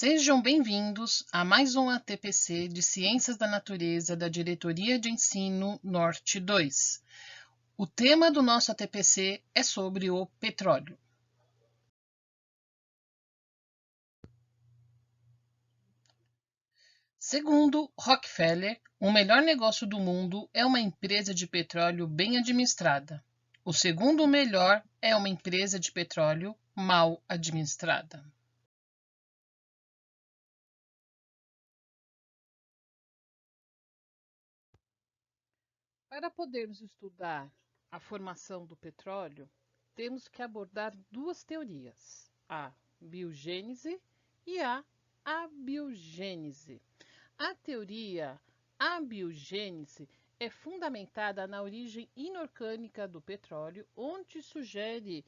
Sejam bem-vindos a mais um ATPC de Ciências da Natureza da Diretoria de Ensino Norte 2. O tema do nosso ATPC é sobre o petróleo. Segundo Rockefeller, o melhor negócio do mundo é uma empresa de petróleo bem administrada. O segundo melhor é uma empresa de petróleo mal administrada. Para podermos estudar a formação do petróleo, temos que abordar duas teorias, a biogênese e a abiogênese. A teoria abiogênese é fundamentada na origem inorgânica do petróleo, onde sugere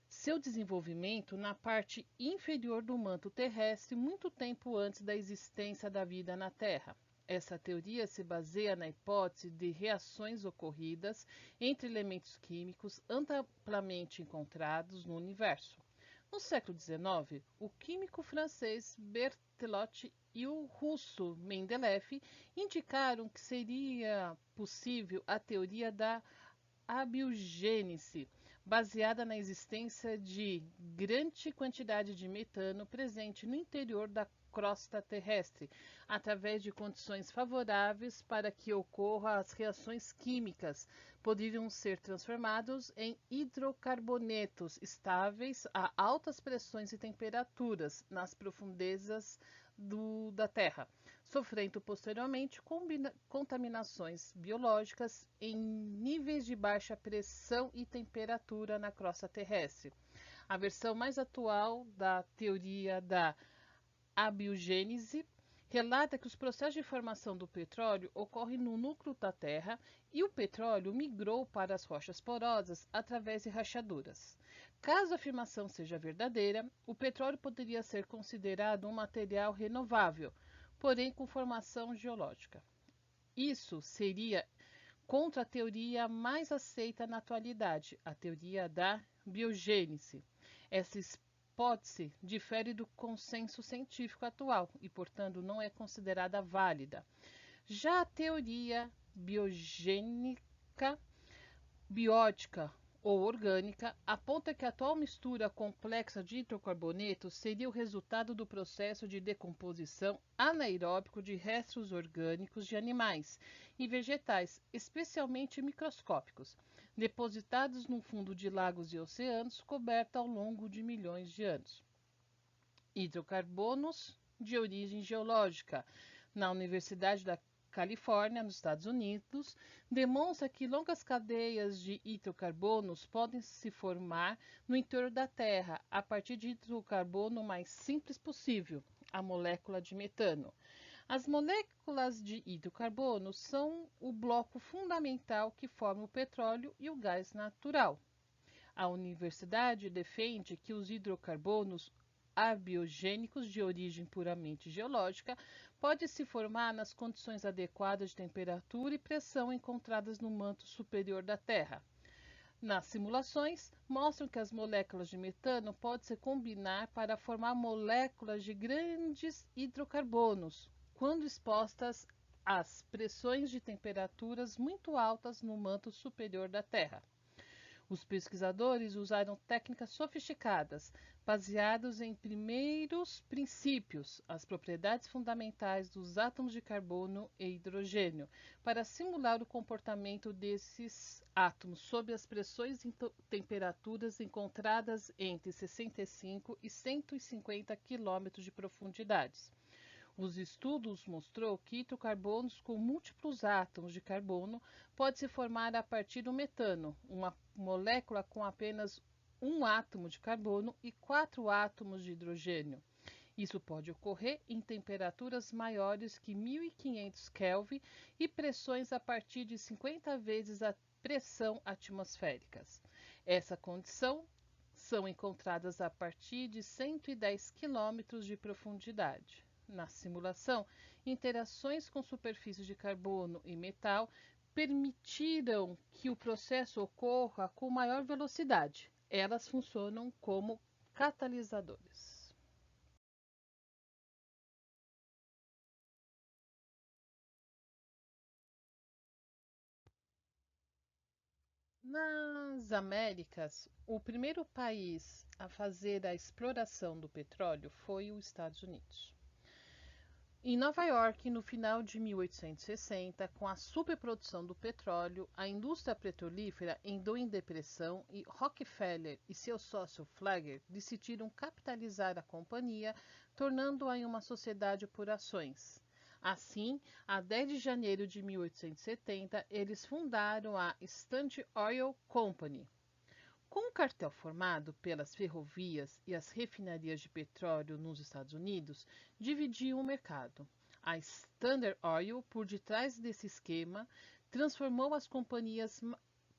seu desenvolvimento na parte inferior do manto terrestre muito tempo antes da existência da vida na Terra. Essa teoria se baseia na hipótese de reações ocorridas entre elementos químicos amplamente encontrados no universo. No século XIX, o químico francês Berthelot e o russo Mendeleev indicaram que seria possível a teoria da abiogênese, baseada na existência de grande quantidade de metano presente no interior da crosta terrestre, através de condições favoráveis para que ocorram as reações químicas, poderiam ser transformados em hidrocarbonetos estáveis a altas pressões e temperaturas nas profundezas da Terra, sofrendo posteriormente contaminações biológicas em níveis de baixa pressão e temperatura na crosta terrestre. A versão mais atual da teoria da abiogênese relata que os processos de formação do petróleo ocorrem no núcleo da Terra e o petróleo migrou para as rochas porosas através de rachaduras. Caso a afirmação seja verdadeira, o petróleo poderia ser considerado um material renovável, porém com formação geológica. Isso seria contra a teoria mais aceita na atualidade, a teoria da biogênese. Essa hipótese difere do consenso científico atual e, portanto, não é considerada válida. Já a teoria biogênica, biótica ou orgânica aponta que a atual mistura complexa de hidrocarbonetos seria o resultado do processo de decomposição anaeróbico de restos orgânicos de animais e vegetais, especialmente microscópicos, depositados no fundo de lagos e oceanos cobertos ao longo de milhões de anos. Hidrocarbonos de origem geológica. Na Universidade da Califórnia, nos Estados Unidos, demonstra que longas cadeias de hidrocarbonos podem se formar no interior da Terra a partir de hidrocarbono mais simples possível, a molécula de metano. As moléculas de hidrocarbono são o bloco fundamental que forma o petróleo e o gás natural. A universidade defende que os hidrocarbonos abiogênicos de origem puramente geológica podem se formar nas condições adequadas de temperatura e pressão encontradas no manto superior da Terra. Nas simulações, mostram que as moléculas de metano podem se combinar para formar moléculas de grandes hidrocarbonos, quando expostas às pressões de temperaturas muito altas no manto superior da Terra. Os pesquisadores usaram técnicas sofisticadas, baseadas em primeiros princípios, as propriedades fundamentais dos átomos de carbono e hidrogênio, para simular o comportamento desses átomos sob as pressões e temperaturas encontradas entre 65 e 150 km de profundidade. Os estudos mostrou que hidrocarbonos com múltiplos átomos de carbono pode se formar a partir do metano, uma molécula com apenas um átomo de carbono e 4 átomos de hidrogênio. Isso pode ocorrer em temperaturas maiores que 1500 Kelvin e pressões a partir de 50 vezes a pressão atmosférica. Essa condição são encontradas a partir de 110 km de profundidade. Na simulação, interações com superfícies de carbono e metal permitiram que o processo ocorra com maior velocidade. Elas funcionam como catalisadores. Nas Américas, o primeiro país a fazer a exploração do petróleo foi os Estados Unidos. Em Nova York, no final de 1860, com a superprodução do petróleo, a indústria petrolífera entrou em depressão e Rockefeller e seu sócio Flagler decidiram capitalizar a companhia, tornando-a em uma sociedade por ações. Assim, a 10 de janeiro de 1870, eles fundaram a Standard Oil Company. Com o cartel formado pelas ferrovias e as refinarias de petróleo nos Estados Unidos, dividiam o mercado. A Standard Oil, por detrás desse esquema, transformou as companhias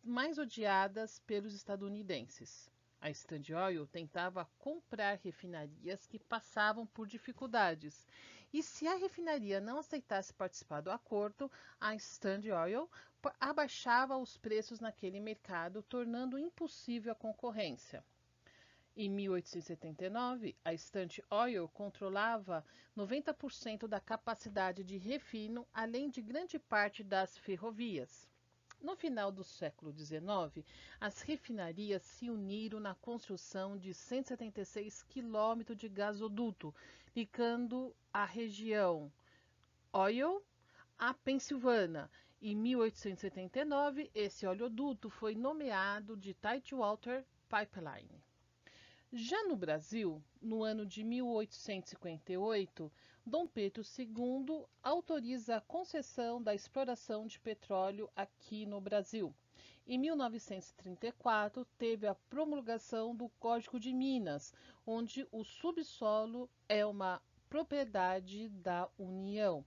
mais odiadas pelos estadunidenses. A Standard Oil tentava comprar refinarias que passavam por dificuldades, e se a refinaria não aceitasse participar do acordo, a Standard Oil abaixava os preços naquele mercado, tornando impossível a concorrência. Em 1879, a Standard Oil controlava 90% da capacidade de refino, além de grande parte das ferrovias. No final do século XIX, as refinarias se uniram na construção de 176 quilômetros de gasoduto, ligando a região Oil à Pensilvânia. Em 1879, esse oleoduto foi nomeado de Tidewater Pipeline. Já no Brasil, no ano de 1858, Dom Pedro II autoriza a concessão da exploração de petróleo aqui no Brasil. Em 1934, teve a promulgação do Código de Minas, onde o subsolo é uma propriedade da União.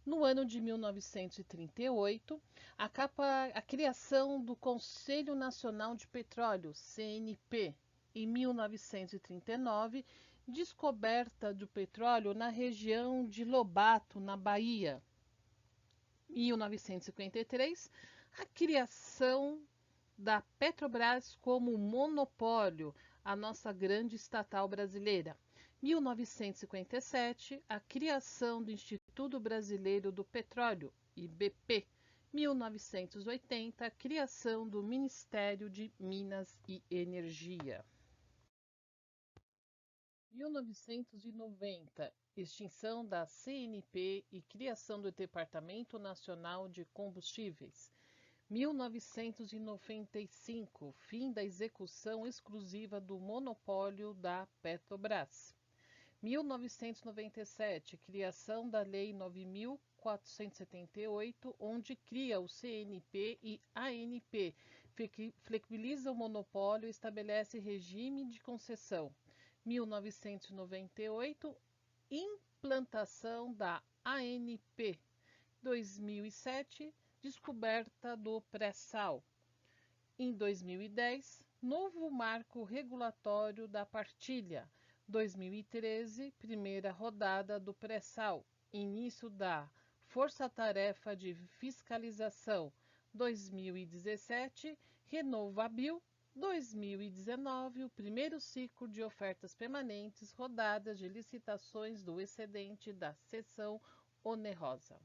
No ano de 1938, a criação do Conselho Nacional de Petróleo, CNP. Em 1939, descoberta do petróleo na região de Lobato, na Bahia. Em 1953, a criação da Petrobras como monopólio, a nossa grande estatal brasileira. 1957, a criação do Instituto Brasileiro do Petróleo, IBP. 1980, a criação do Ministério de Minas e Energia. 1990, extinção da CNP e criação do Departamento Nacional de Combustíveis. 1995, fim da execução exclusiva do monopólio da Petrobras. 1997, criação da Lei 9.478, onde cria o CNP e ANP, flexibiliza o monopólio e estabelece regime de concessão. 1998, implantação da ANP. 2007, descoberta do pré-sal. Em 2010, novo marco regulatório da partilha. 2013, primeira rodada do pré-sal. Início da Força-Tarefa de Fiscalização. 2017, Renovabil. 2019, o primeiro ciclo de ofertas permanentes, rodadas de licitações do excedente da seção onerosa.